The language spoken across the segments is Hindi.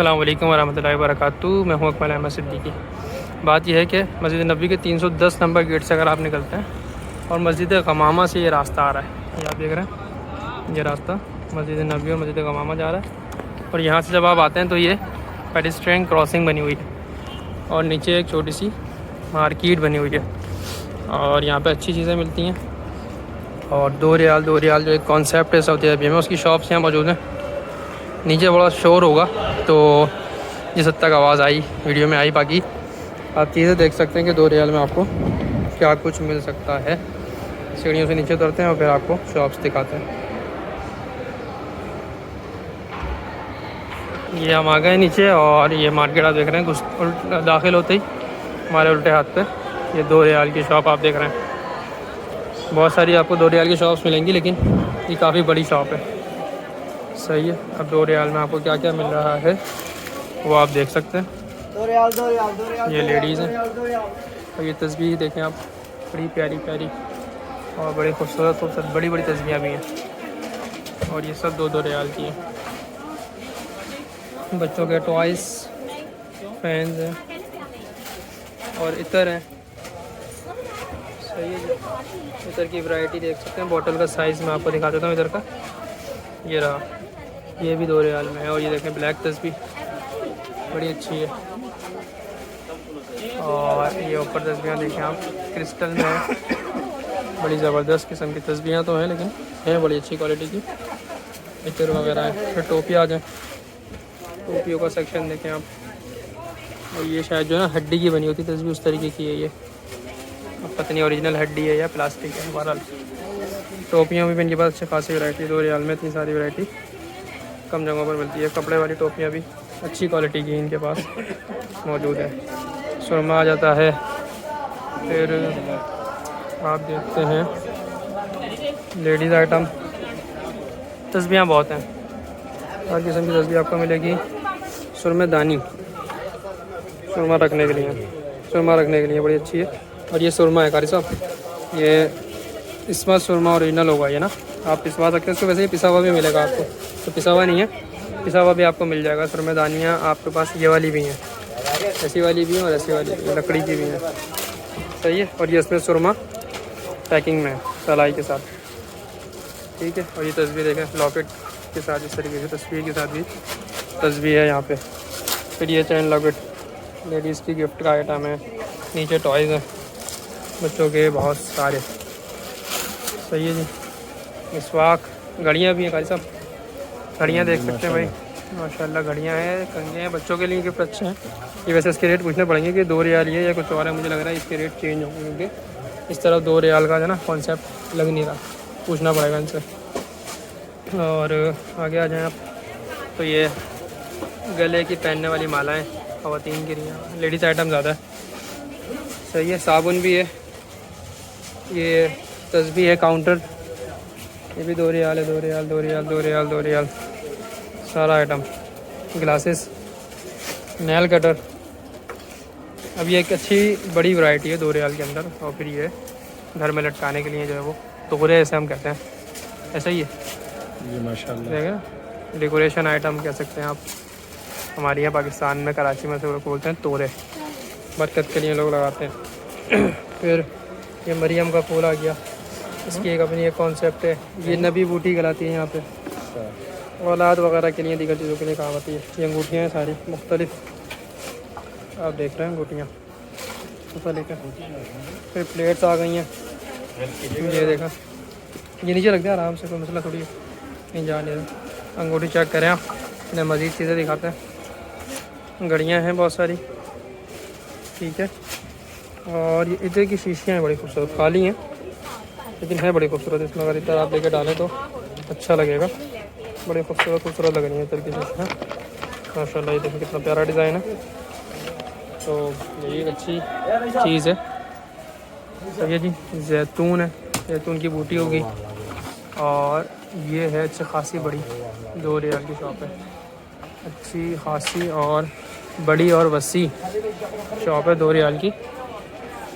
अस्सलाम वालेकुम वरहमतुल्लाहि वबरकातुहू। मैं हूँ अकमल अहमद सिद्दीकी। बात यह है कि मस्जिद नबी के 310 नंबर गेट से अगर आप निकलते हैं और मस्जिद गमामा से ये रास्ता आ रहा है, ये आप देख रहे हैं, ये रास्ता मस्जिद नबी और मस्जिद गमामा जा रहा है। और यहाँ से जब आप आते हैं तो ये पेडेस्ट्रियन क्रॉसिंग बनी हुई है और नीचे एक छोटी सी मार्केट बनी हुई है और यहाँ पर अच्छी चीज़ें मिलती हैं। और दो रियाल जो एक कॉन्सेप्ट है सऊदी अरबिया में, उसकी शॉप्स यहाँ मौजूद हैं। नीचे बड़ा शोर होगा तो जिस हद तक आवाज़ आई वीडियो में आई, बाकी आप चीज़ें देख सकते हैं कि 2 रियाल में आपको क्या कुछ मिल सकता है। सीढ़ियों से नीचे उतरते हैं और फिर आपको शॉप्स दिखाते हैं। ये हम आ गए नीचे और ये मार्केट आप देख रहे हैं, कुछ दाखिल होते ही हमारे उल्टे हाथ पे ये 2 रियाल की शॉप आप देख रहे हैं। बहुत सारी आपको 2 रियाल की शॉप्स मिलेंगी, लेकिन ये काफ़ी बड़ी शॉप है। सही है। अब 2 रियाल में आपको क्या क्या मिल रहा है वो आप देख सकते हैं। 2 रियाल 2 रियाल 2 रियाल ये लेडीज़ हैं और ये तस्बीह देखें आप, बड़ी प्यारी प्यारी और बड़ी खूबसूरत बड़ी बड़ी तस्बीहें भी हैं और ये सब 2-2 रियाल की हैं। बच्चों के टॉयस, फैंस हैं और इतर हैं। सही है जी। इतर की वैरायटी देख सकते हैं। बॉटल का साइज़ मैं आपको दिखा देता हूँ। इधर का ये रहा, ये भी 2 रियाल में है। और ये देखें ब्लैक तस्बीह बड़ी अच्छी है। और ये ऊपर तस्बीहें देखें आप, क्रिस्टल में है, बड़ी ज़बरदस्त किस्म की तस्बीहें तो हैं, लेकिन हैं बड़ी अच्छी क्वालिटी की। इतर वगैरह है। फिर टोपी आ जाए, टोपियों का सेक्शन देखें आप। और ये शायद जो है ना हड्डी की बनी होती तस्बीह, उस तरीके की है ये। अब पता नहीं ओरिजिनल हड्डी है या प्लास्टिक है। बहरहाल टोपियों में भी इनके पास अच्छी खासी वैरायटी, 2 रियाल में इतनी सारी वैरायटी कम जगहों पर मिलती है। कपड़े वाली टोपियाँ भी अच्छी क्वालिटी की इनके पास मौजूद है। सुरमा आ जाता है। फिर आप देखते हैं लेडीज़ आइटम, तस्बीहें बहुत हैं, हर किस्म की तस्बीह आपको मिलेगी। सुरमेदानी, सुरमा रखने के लिए बड़ी अच्छी है। और ये सुरमा है कारी साहब, ये इसमें सुरमा ओरिजिनल होगा ये ना, आप पिसवा सकते हैं इसको। वैसे ही पिसा हुआ भी मिलेगा आपको, तो पिसा हुआ नहीं है, पिसा हुआ भी आपको मिल जाएगा। सुरमेदानियाँ आपके पास ये वाली भी हैं, ऐसी वाली भी हैं और ऐसी वाली भी हैं, लकड़ी की भी हैं। सही है। और ये इसमें सुरमा पैकिंग में है सलाई के साथ, ठीक है। और ये तस्वीर देखें लॉकेट के साथ, इस तरीके से तस्वीर के साथ भी तस्वीर है यहाँ पे। फिर ये चैन लॉकेट लेडीज़ की गिफ्ट का आइटम है। नीचे टॉयज़ हैं बच्चों के बहुत सारे। सही है जी। मिसवाक, घड़ियाँ भी हैं भाई साहब, घड़ियाँ देख सकते हैं भाई, माशाल्लाह घड़ियाँ हैं, कंघे हैं। बच्चों के लिए गिफ्ट अच्छे हैं ये। वैसे इसके रेट पूछने पड़ेंगे कि 2 रियाल ये या कुछ और है, मुझे लग रहा है इसके रेट चेंज होंगे क्योंकि इस तरफ 2 रियाल का जो ना कॉन्सेप्ट लग नहीं रहा, पूछना पड़ेगा इनसे। और आगे आ जाएँ आप तो ये गले की पहनने वाली मालाएँ ख़वातीन की रही, लेडीज़ आइटम ज़्यादा है। सही है। साबुन भी है, ये तस्बीह है, काउंटर, ये भी 2 रियाल है। 2 रियाल 2 रियाल 2 रियाल 2 रियाल सारा आइटम। ग्लासेस, नेल कटर, अब ये एक अच्छी बड़ी वैरायटी है 2 रियाल के अंदर। और फिर ये घर में लटकाने के लिए जो है वो तोरे ऐसे हम कहते हैं, ऐसा ही है ये माशाल्लाह। देखिए ना, डेकोरेशन आइटम कह सकते हैं आप। हमारे यहाँ पाकिस्तान में कराची में से वो बोलते हैं तोरे, बरकत के लिए लोग लगाते हैं। फिर ये मरियम का फूल आ गया, इसकी एक अपनी एक कॉन्सेप्ट है। ये नबी बूटी कहलाती है यहाँ पे, औलाद वगैरह के लिए, दीगर चीज़ों के लिए काम आती है। ये अंगूठियाँ हैं सारी मुख्तलिफ, आप देख रहे हैं अंगूठियाँ ऐसा लेकर। फिर प्लेट्स आ गई हैं, ये देखा, ये नीचे रख दिया आराम से, कोई मसला थोड़ी नहीं जाने दो। अंगूठी चेक करें आप, इन्हें मज़ीद चीज़ें दिखाते हैं। घड़ियाँ हैं बहुत सारी, ठीक है। और ये इधर की शीशियाँ हैं बड़ी खूबसूरत, खाली हैं लेकिन है बड़ी खूबसूरत। इसमें अगर इधर आप लेकर डालें तो अच्छा लगेगा, बड़ी खूबसूरत लग रही है इधर की शीशियाँ माशाल्लाह। ये देखिए कितना प्यारा डिज़ाइन है, तो यही एक अच्छी चीज़ है। सही है जी। जैतून है, जैतून की बूटी होगी। और ये है अच्छी खासी बड़ी 2 रियाल की शॉप है, अच्छी खासी और बड़ी और वसी शॉप है 2 रियाल की।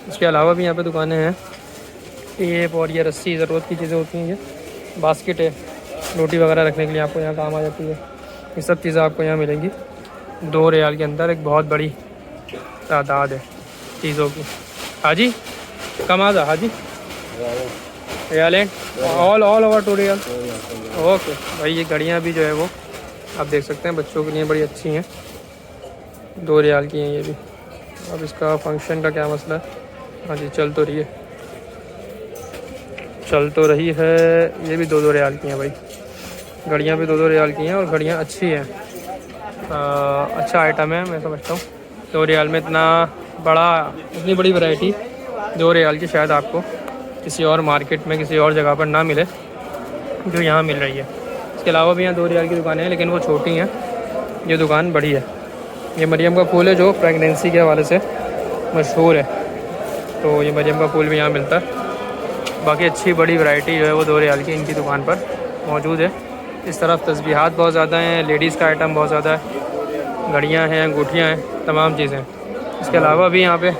इसके अलावा भी यहाँ पे दुकानें हैं। टेप और ये रस्सी, ज़रूरत की चीज़ें होती हैं। ये बास्केट है, रोटी वगैरह रखने के लिए आपको यहाँ काम आ जाती है। ये सब चीज़ें आपको यहाँ मिलेंगी 2 रियाल के अंदर एक बहुत बड़ी तादाद है चीज़ों की। हाजी कमाजा हाजी रियाल ऑल ओवर 2 रियाल। ओके भाई, ये घड़ियाँ भी जो है वो आप देख सकते हैं बच्चों के लिए बड़ी अच्छी हैं, 2 रियाल की हैं ये भी। अब इसका फंक्शन का क्या मसला है? हाँ जी, चल तो रही है, ये भी 2 रियाल की हैं भाई। घड़ियाँ भी 2 रियाल की हैं और घड़ियाँ अच्छी हैं, अच्छा आइटम है मैं समझता हूँ। 2 रियाल में इतनी बड़ी वैरायटी 2 रियाल की शायद आपको किसी और मार्केट में किसी और जगह पर ना मिले जो यहाँ मिल रही है। इसके अलावा भी यहाँ 2 रियाल की दुकानें हैं, लेकिन वो छोटी हैं, ये दुकान बड़ी है। ये मरियम का फूल है जो प्रेगनेंसी के हवाले से मशहूर है, तो ये मरियम का फूल भी यहाँ मिलता है। बाकी अच्छी बड़ी वैरायटी जो है वो 2 रियाल की इनकी दुकान पर मौजूद है। इस तरफ तस्बीहात बहुत ज़्यादा हैं, लेडीज़ का आइटम बहुत ज़्यादा है, घड़ियाँ हैं, अंगूठियाँ हैं, तमाम चीज़ें। इसके अलावा भी यहाँ पे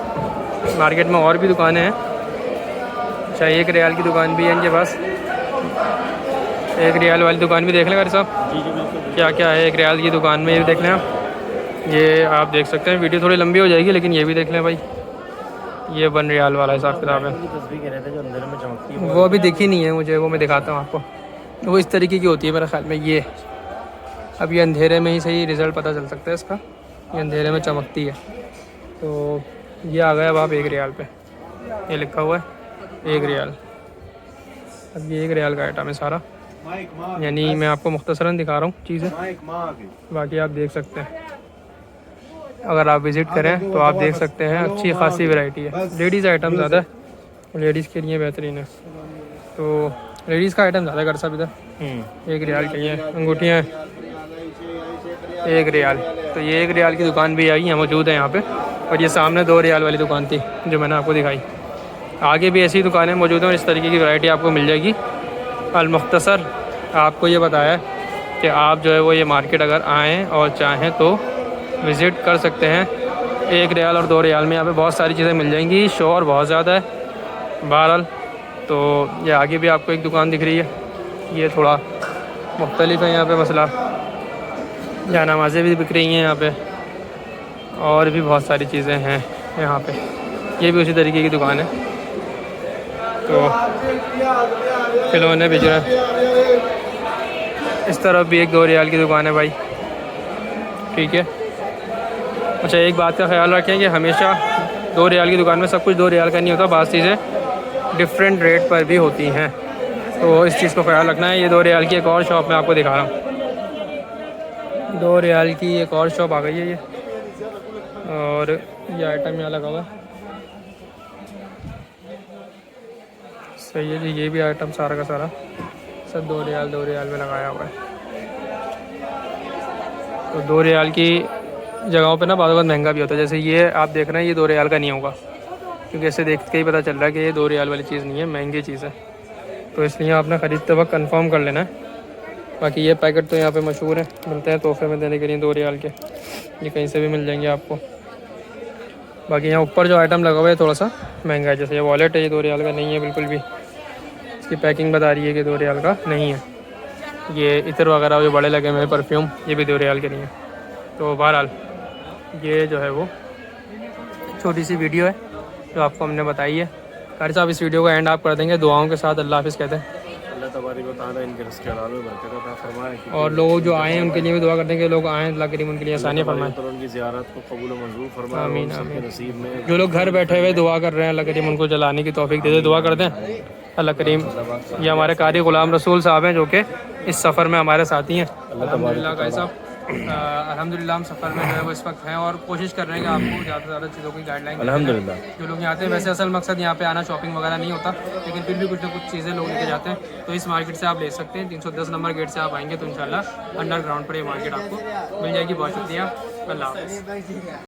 मार्केट में और भी दुकानें हैं। अच्छा, 1 रियाल की दुकान भी है इनके पास, 1 रियाल वाली दुकान भी देख लें भाई साहब। जी बिल्कुल। क्या क्या है 1 रियाल की दुकान में, ये भी देख लें आप। ये आप देख सकते हैं, वीडियो थोड़ी लंबी हो जाएगी लेकिन ये भी देख लें भाई। ये 1 रियाल वाला हिसाब किताब है। तस्वीर कह रहे थे जो अंदर में चमकती है, वो अभी दिखी नहीं है मुझे, वो मैं दिखाता हूँ आपको। वो इस तरीके की होती है मेरे ख्याल में। ये अब ये अंधेरे में ही सही रिज़ल्ट पता चल सकता है इसका, ये अंधेरे में चमकती है। तो ये आ गया अब आप 1 रियाल पे, ये लिखा हुआ है 1 रियाल। अब ये 1 रियाल का आइटम है सारा, यानी मैं आपको मुख्तसरन दिखा रहा हूँ चीज़ें, बाकी आप देख सकते हैं। अगर आप विज़िट करें तो आप देख सकते हैं अच्छी खासी वैरायटी है। लेडीज़ आइटम ज़्यादा है, लेडीज़ के लिए बेहतरीन है। तो लेडीज़ का आइटम ज़्यादा कर सब इधर। 1 रियाल के लिए अंगूठियाँ 1 रियाल। तो ये 1 रियाल की दुकान भी आई है, मौजूद है यहाँ पे। और ये सामने 2 रियाल वाली दुकान थी जो मैंने आपको दिखाई। आगे भी ऐसी दुकानें मौजूद हैं और इस तरीके की वैरायटी आपको मिल जाएगी। अल मुख्तसर आपको ये बताया कि आप जो है वो ये मार्केट अगर आएँ और चाहें तो विज़िट कर सकते हैं। 1 रियाल और 2 रियाल में यहाँ पे बहुत सारी चीज़ें मिल जाएंगी। शोर बहुत ज़्यादा है बहरहाल। तो ये आगे भी आपको एक दुकान दिख रही है, ये थोड़ा मुख्तलिफ है यहाँ पे मसला। या नमाज़ें भी बिक रही हैं यहाँ पे, और भी बहुत सारी चीज़ें हैं यहाँ पे। ये भी उसी तरीके की दुकान है। तो खिलौने बिक रहे हैं। इस तरफ भी एक 2 रियाल की दुकान है भाई, ठीक है। अच्छा, एक बात का ख्याल रखें कि हमेशा 2 रियाल की दुकान में सब कुछ 2 रियाल का नहीं होता, बात चीज़ें डिफरेंट रेट पर भी होती हैं, तो इस चीज़ को ख्याल रखना है। ये 2 रियाल की एक और शॉप मैं आपको दिखा रहा हूँ। 2 रियाल की एक और शॉप आ गई है ये, और ये आइटम यहाँ लगा हुआ है। सही है जी, ये भी आइटम सारा का सारा सब 2 रियाल में लगाया हुआ है। तो 2 रियाल की जगहों पे ना बहुत महंगा भी होता है। जैसे ये आप देख रहे हैं, ये 2 रियाल का नहीं होगा, क्योंकि ऐसे देख के ही पता चल रहा है कि ये 2 रियाल वाली चीज़ नहीं है, महंगी चीज़ है। तो इसलिए आपने ख़रीदते वक्त कंफर्म कर लेना है। बाकी ये पैकेट तो यहाँ पे मशहूर है, मिलते हैं तोहफे में देने के लिए 2 रियाल के, ये कहीं से भी मिल जाएंगे आपको। बाकी यहाँ ऊपर जो आइटम लगा हुआ है थोड़ा सा महंगा है। जैसे ये वॉलेट है, ये 2 रियाल का नहीं है बिल्कुल भी, इसकी पैकिंग बता रही है कि 2 रियाल का नहीं है। ये इत्र वगैरह जो बड़े लगे हुए हैं परफ्यूम, ये भी 2 रियाल के नहीं है। तो बहरहाल ये जो है वो छोटी सी वीडियो है जो आपको हमने बताई है। कारी साहब, इस वीडियो का एंड आप कर देंगे दुआओं के साथ। अल्लाह हाफ़िज़ कहते हैं। अल्लाह तबारक व तआला इनके रिज़्क़ हलाल में बरकत अता फरमाए, और लोग जो आए हैं उनके लिए भी दुआ करते हैं कि लोग आएँ, अल्लाह करीम उनके लिए आसानियाँ फरमाए। तो उनकी ज़ियारत को कबूल व मंजूर फरमाए। आमीन और आमीन। सबके नसीब में जो लोग घर बैठे हुए दुआ कर रहे हैं, अल्लाह करीम उनको जलाने की तौफीक दे दे, दुआ कर दें अल्लाह करीम। ये हमारे कारी ग़ुलाम रसूल साहब हैं जो कि इस सफ़र में हमारे साथी हैं। अल्हम्दुलिल्लाह कारी साहब, अल्हम्दुलिल्लाह हम सफ़र में जो है वो इस वक्त हैं और कोशिश कर रहे हैं कि आपको ज़्यादा से ज़्यादा चीज़ों की गाइडलाइन अल्हम्दुलिल्लाह। जो लोग यहाँ आते हैं, वैसे असल मकसद यहाँ पे आना शॉपिंग वगैरह नहीं होता, लेकिन फिर भी कुछ ना कुछ चीज़ें लोग लेके जाते हैं। तो इस मार्केट से आप ले सकते हैं। 310 नंबर गेट से आप आएंगे तो इंशाल्लाह अंडरग्राउंड पर ये मार्केट आपको मिल जाएगी। बहुत शुक्रिया, अल्लाह हाफ़िज़।